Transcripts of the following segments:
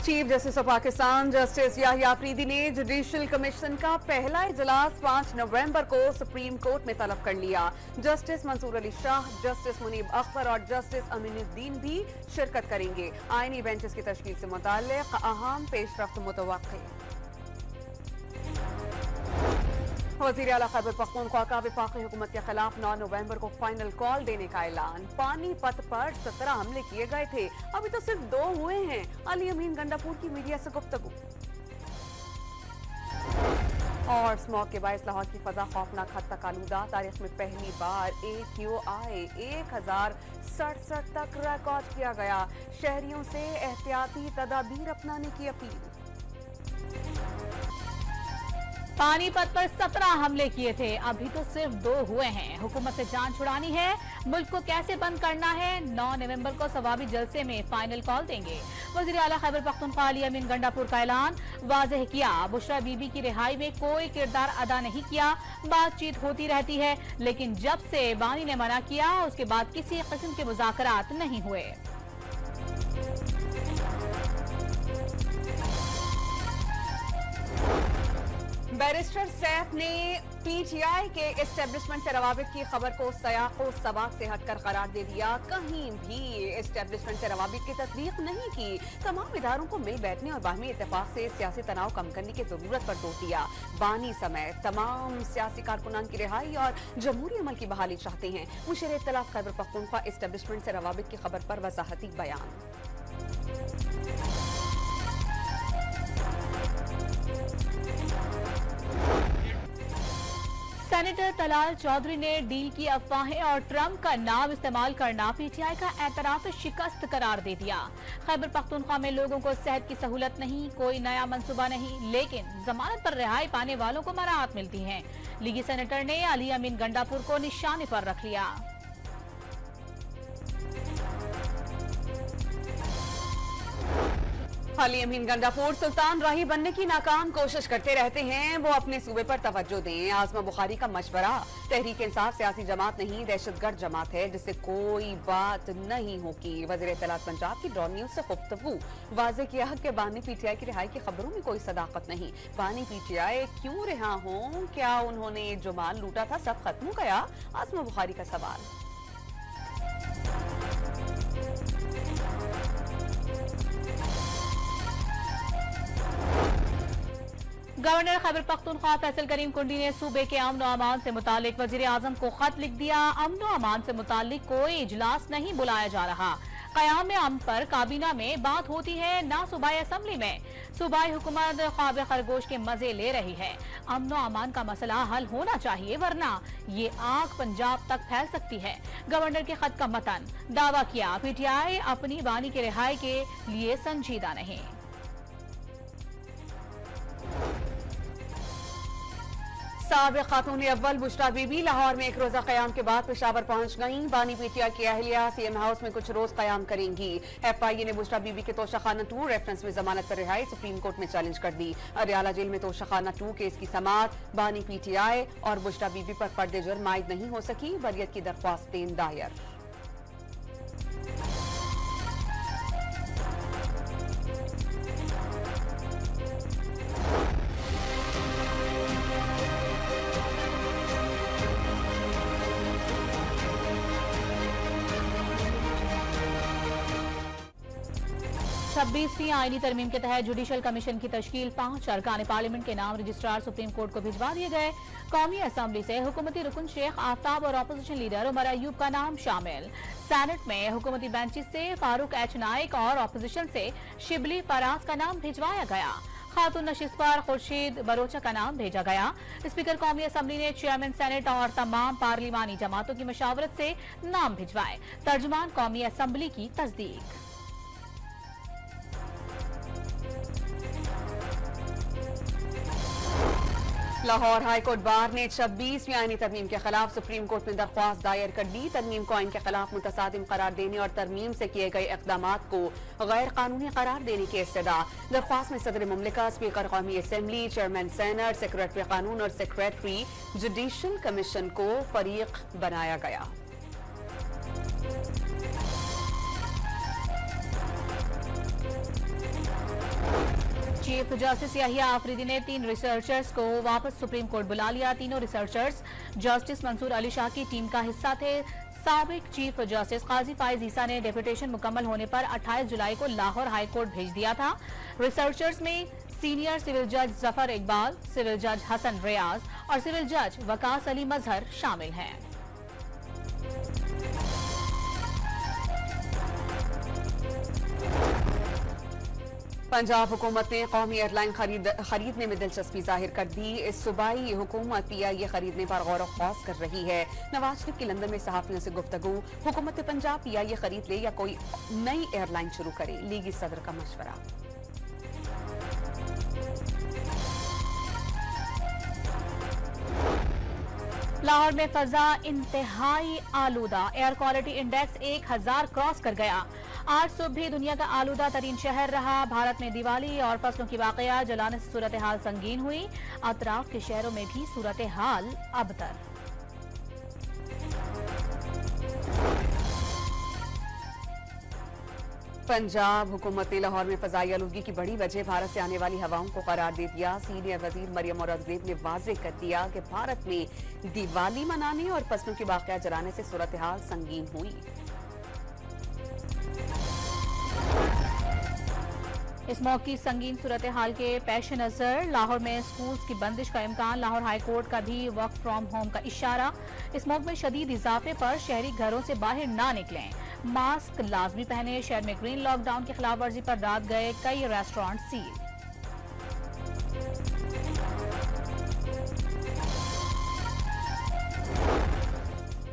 Chief justice of Pakistan justice Yahya Afridi ने judicial commission का पहला इजलास 5 नवंबर को सुप्रीम कोर्ट में तलब कर लिया। जस्टिस मंसूर अली शाह, जस्टिस मुनीब अख्तर और जस्टिस अमीनुद्दीन भी शिरकत करेंगे। आईनी बेंचेस की तश्कील से मुताल्लिक अहम पेशरफ्त मुतवक्किल। वज़ीर आला खैबर पख्तूनख्वा का वफाकी हुकूमत के खिलाफ 9 नवंबर को फाइनल कॉल देने का ऐलान। पानीपत पर 17 हमले किए गए थे, अभी तो सिर्फ 2 हुए हैं। अली अमीन गंडापुर की मीडिया से गुफ्तगू। और स्मॉग के बायस लाहौर की फजा खौफनाक हद तक आलूदा। तारीख में पहली बार AQI 1067 तक रिकॉर्ड किया गया। शहरियों से एहतियाती तदाबीर अपनाने की अपील। पानीपत पर 17 हमले किए थे, अभी तो सिर्फ 2 हुए हैं। हुकूमत से जान छुड़ानी है, मुल्क को कैसे बंद करना है। 9 नवंबर को सवाबी जलसे में फाइनल कॉल देंगे। वज़ीर आला खैबर पख्तूनख्वा अली अमीन गंडापुर का ऐलान। वाज़ेह किया, बुशरा बीबी की रिहाई में कोई किरदार अदा नहीं किया। बातचीत होती रहती है, लेकिन जब से बानी ने मना किया उसके बाद किसी किस्म के मुज़ाकरात नहीं हुए। बैरिस्टर सैफ ने PTI के एस्टेब्लिशमेंट से रवाबित की खबर को सयाको सबाक से हटकर करार दे दिया। कहीं भी एस्टेब्लिशमेंट से रवाबित की तस्दीक नहीं की। तमाम इदारों को मिल बैठने और बाहमी इत्तेफाक से सियासी तनाव कम करने की जरूरत पर जोर दिया। बानी समेत तमाम सियासी कारकुनान की रिहाई और जमहूरी अमल की बहाली चाहते हैं। मुशीर इत्तलाफ खैबर पख्तूनख्वा एस्टेब्लिशमेंट से रवाबित की खबर पर वजाहती बयान। सेनेटर तलाल चौधरी ने डील की अफवाहें और ट्रंप का नाम इस्तेमाल करना PTI का एतराफ शिकस्त करार दे दिया। खैबर पख्तूनख्वा में लोगों को सेहत की सहूलत नहीं, कोई नया मंसूबा नहीं, लेकिन जमानत पर रिहाई पाने वालों को मराहत मिलती है। लीगी सेनेटर ने अली अमीन गंडापुर को निशाने पर रख लिया। अली अमीन गंडापुर सुल्तान राही बनने की नाकाम कोशिश करते रहते हैं, वो अपने सूबे पर तवज्जो दें। आजमा बुखारी का मशवरा, तहरीक इंसाफ सियासी जमात नहीं दहशतगर्द जमात है जिससे कोई बात नहीं होगी। वज़ीर इत्तलात पंजाब की डॉन न्यूज से गुफ्तगू। वाज़ेह किया कि बानी PTI की रिहाई की खबरों में कोई सदाकत नहीं। बानी PTI क्यों रिहा हों? क्या उन्होंने जो माल लूटा था सब खत्म हो गया? आजमा बुखारी का सवाल। गवर्नर खैबर पख्तूनख्वा फैसल करीम कुंडी ने सूबे के अमन और अमान से मुतालिक वजीर आजम को खत लिख दिया। अमन और अमान से मुतालिक कोई इजलास नहीं बुलाया जा रहा। क़याम अमन पर काबीना में बात होती है, ना सूबाई असम्बली में। सूबाई हुकूमत ख्वाब खरगोश के मजे ले रही है। अमन और अमान का मसला हल होना चाहिए, वरना ये आग पंजाब तक फैल सकती है। गवर्नर के खत का मतन। दावा किया PTI अपनी बानी की रिहाई के लिए संजीदा नहीं। साबिक़ खातून अव्वल बुशरा बीबी लाहौर में एक रोजा क़याम के बाद पेशावर पहुंच गईं। बानी PTI की अहलिया CM हाउस में कुछ रोज क़याम करेंगी। FIA ने बुशरा बीबी के तोशाखाना 2 रेफरेंस में जमानत पर रिहाई सुप्रीम कोर्ट में चैलेंज कर दी। अरियाला जेल में तोशाखाना 2 केस की समाअत। बानी PTI और बुशरा बीबी पर पर्दे जुर्म आयद नहीं हो सकी। बरियत की दरख्वास्तें दायर। 26वीं आईनी तरमीम के तहत जुडिशल कमीशन की तश्कील 5 अरकान पार्लियामेंट के नाम रजिस्ट्रार सुप्रीम कोर्ट को भिजवा दिए गए। कौमी असम्बली से हुकूमती रुकन शेख आफ्ताब और अपोजिशन लीडर उमर अयूब का नाम शामिल। सेनेट में हुकूमती बेंचेस से फारूक H नाइक और अपोजिशन से शिबली फराज का नाम भिजवाया गया। खातून नशिस्त पर खुर्शीद बरोचा का नाम भेजा गया। स्पीकर कौमी असम्बली ने चेयरमैन सेनेट और तमाम पार्लिमानी जमातों की मशावरत से नाम भिजवाए। तर्जुमान कौमी असम्बली की तस्दीक। लाहौर हाई कोर्ट बार ने 26वीं आईनी तरमीम के खिलाफ सुप्रीम कोर्ट में दरख्वास्त दायर कर दी। तरमीम को आइन के खिलाफ मुतसादिम करार देने और तरमीम से किए गए इक़दामात को गैर कानूनी करार देने की इस्तदा। दरख्वास्त में सदर मुमलिकत, स्पीकर कौमी असम्बली, चेयरमैन सेनेट, सेक्रेटरी कानून और सेक्रेटरी जुडिशल कमीशन को फरीक बनाया गया। चीफ जस्टिस याहिया आफरीदी ने 3 रिसर्चर्स को वापस सुप्रीम कोर्ट बुला लिया। तीनों रिसर्चर्स जस्टिस मंसूर अली शाह की टीम का हिस्सा थे। साबिक चीफ जस्टिस काजी फाइज ईसा ने डेपुटेशन मुकम्मल होने पर 28 जुलाई को लाहौर हाई कोर्ट भेज दिया था। रिसर्चर्स में सीनियर सिविल जज जफर इकबाल, सिविल जज हसन रियाज और सिविल जज वकास अली मजहर शामिल हैं। पंजाब हुकूमत ने कौमी एयरलाइन खरीदने में दिलचस्पी जाहिर कर दी। इस सूबाई हुकूमत पीआईए खरीदने पर गौर ख्वास कर रही है। नवाज शरीफ की लंदन में सहाफियों से गुफ्तगू। हुकूमत पंजाब पीआईए खरीद ले या कोई नई एयरलाइन शुरू करे, लीगी सदर का मशवरा। लाहौर में फजा इंतहाई आलूदा, एयर क्वालिटी इंडेक्स 1000 क्रॉस कर गया। आज सुबह भी दुनिया का आलूदा तरीन शहर रहा। भारत में दिवाली और फसलों की वाकया जलाने से सूरत हाल संगीन हुई। अतराफ के शहरों में भी सूरत हाल अबतर। पंजाब हुकूमत ने लाहौर में फजाई आलूदगी की बड़ी वजह भारत से आने वाली हवाओं को करार दे दिया। सीनियर वजीर मरियम औरंगजेब ने वाजे कर दिया कि भारत में दिवाली मनाने और फसलों की वाकया जलाने से सूरत हाल संगीन हुई। इस मौके की संगीन सूरत हाल के पेश नजर लाहौर में स्कूल्स की बंदिश का इम्कान। लाहौर हाई कोर्ट का भी वर्क फ्रॉम होम का इशारा। इस मौके में शदीद इजाफे पर शहरी घरों से बाहर ना निकलें, मास्क लाजमी पहने। शहर में ग्रीन लॉकडाउन की खिलाफ वर्जी पर रात गए कई रेस्टोरेंट सील।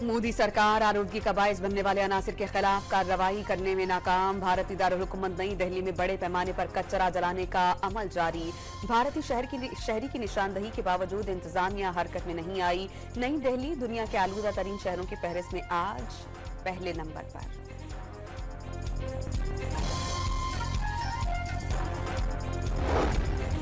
मोदी सरकार आलूदगी का बायस बनने वाले अनासिर के खिलाफ कार्रवाई करने में नाकाम। भारतीय दारुल-हुकूमत नई दिल्ली में बड़े पैमाने पर कचरा जलाने का अमल जारी। भारतीय शहरी की निशानदही के बावजूद इंतजामिया हरकत में नहीं आई। नई दिल्ली दुनिया के आलूदा तरीन शहरों की फहरिस्त में आज पहले नंबर पर।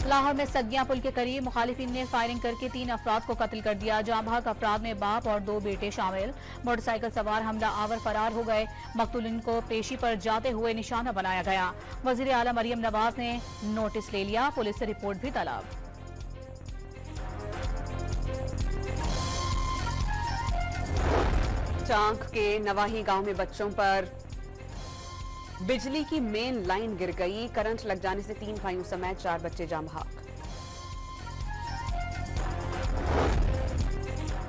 लाहौर में सगिया पुल के करीब मुखालिफिन ने फायरिंग करके 3 अफराद को कत्ल कर दिया। जांबाक अफराद में बाप और 2 बेटे शामिल। मोटरसाइकिल सवार हमला आवर फरार हो गए। मकतूलिन को पेशी पर जाते हुए निशाना बनाया गया। वजीर आला मरियम नवाज ने नोटिस ले लिया। पुलिस से रिपोर्ट भी तलब। चांक के नवाही गांव में बच्चों पर बिजली की मेन लाइन गिर गई। करंट लग जाने से 3 भाइयों समेत 4 बच्चे जाम बहक।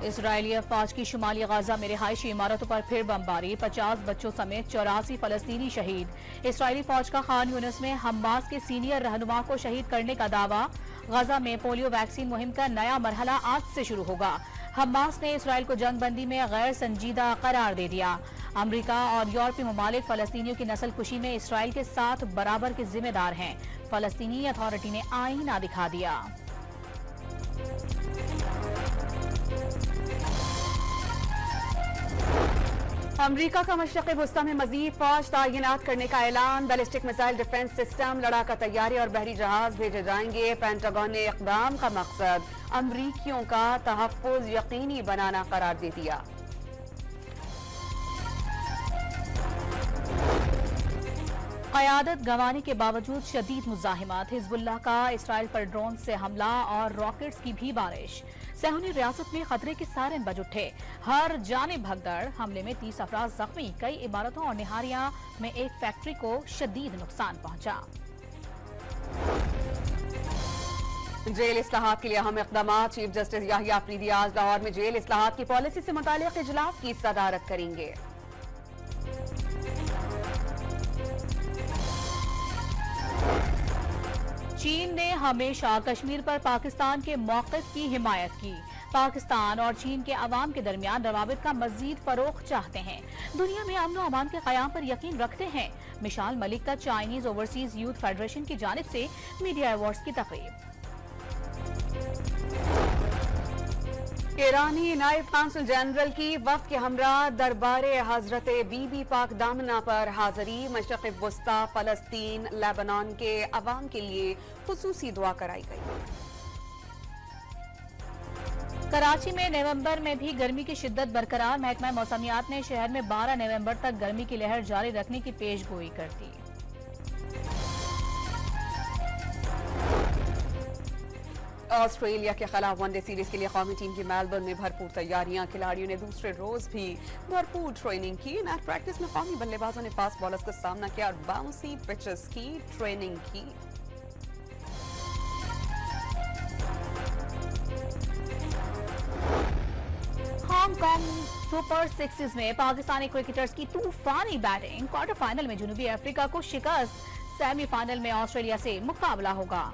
इसराइली अफवाज की शुमाली गाजा में रिहायशी इमारतों पर फिर बमबारी। 50 बच्चों समेत 84 फलस्तीनी शहीद। इसराइली फौज का खान यूनिस में हमास के सीनियर रहनुमा को शहीद करने का दावा। गाजा में पोलियो वैक्सीन मुहिम का नया मरहला आज से शुरू होगा। हमास ने इसराइल को जंगबंदी में गैर संजीदा करार दे दिया। अमेरिका और यूरोपीय ममालिक फलस्तीनियों की नस्ल कुशी में इसराइल के साथ बराबर के जिम्मेदार हैं। फलस्तीनी अथॉरिटी ने आईना दिखा दिया। अमरीका का मशरक़ वुस्ता में मजीद फौज तैनात करने का ऐलान। बैलिस्टिक मिसाइल डिफेंस सिस्टम, लड़ाका तैयारी और बहरी जहाज भेजे जाएंगे। पेंटागन ने इक़दाम का मकसद अमरीकियों का तहफ़्फ़ुज़ यकीनी बनाना करार दे दिया। क़यादत गंवाने के बावजूद शदीद मुज़ाहिमत। हिज़्बुल्लाह का इसराइल पर ड्रोन से हमला और रॉकेट्स की भी बारिश। सहूनी रियासत में खतरे के सायरन बज उठे। हर जानिब भगदड़। हमले में 30 अफराद जख्मी। कई इमारतों और निहारियां में एक फैक्ट्री को शदीद नुकसान पहुंचा। जेल इस्लाहात के लिए अहम इक़दामात। चीफ जस्टिस याहिया आफरीदी आज लाहौर में जेल इस्लाहात की पॉलिसी से मुताल्लिक़ इजलास की सदारत करेंगे। चीन ने हमेशा कश्मीर पर पाकिस्तान के मौक़िफ़ की हिमायत की। पाकिस्तान और चीन के अवाम के दरमियान रवाबित का मजीद फरोग चाहते हैं। दुनिया में अमन और अमान के क़याम पर यकीन रखते हैं। मिशाल मलिक का चाइनीज ओवरसीज यूथ फेडरेशन की जानिब से मीडिया अवार्ड्स की तक़रीब। ईरानी नायब काउंसिल जनरल की वफ़द के हमरा दरबारे हजरत बीबी पाक दामना पर हाजिरी। मशरिक़ वुस्ता, फ़लस्तीन, लेबनान के अवाम के लिए खुसूसी दुआ कराई गई। कराची में नवंबर में भी गर्मी की शिद्दत बरकरार। महकमा मौसमियात ने शहर में 12 नवंबर तक गर्मी की लहर जारी रखने की पेशगोई कर दी। ऑस्ट्रेलिया के खिलाफ वनडे सीरीज के लिए कौमी टीम की मेलबर्न में भरपूर तैयारियां। खिलाड़ियों ने दूसरे रोज भी भरपूर ट्रेनिंग की। नेट प्रैक्टिस में कौमी बल्लेबाजों ने फास्ट बॉलर्स का सामना किया और बाउंसी पिचेस की ट्रेनिंग की। हांगकांग सुपर सिक्सेस में पाकिस्तानी क्रिकेटर्स की तूफानी बैटिंग। क्वार्टर फाइनल में जनूबी अफ्रीका को शिकस्त। सेमीफाइनल में ऑस्ट्रेलिया से मुकाबला होगा।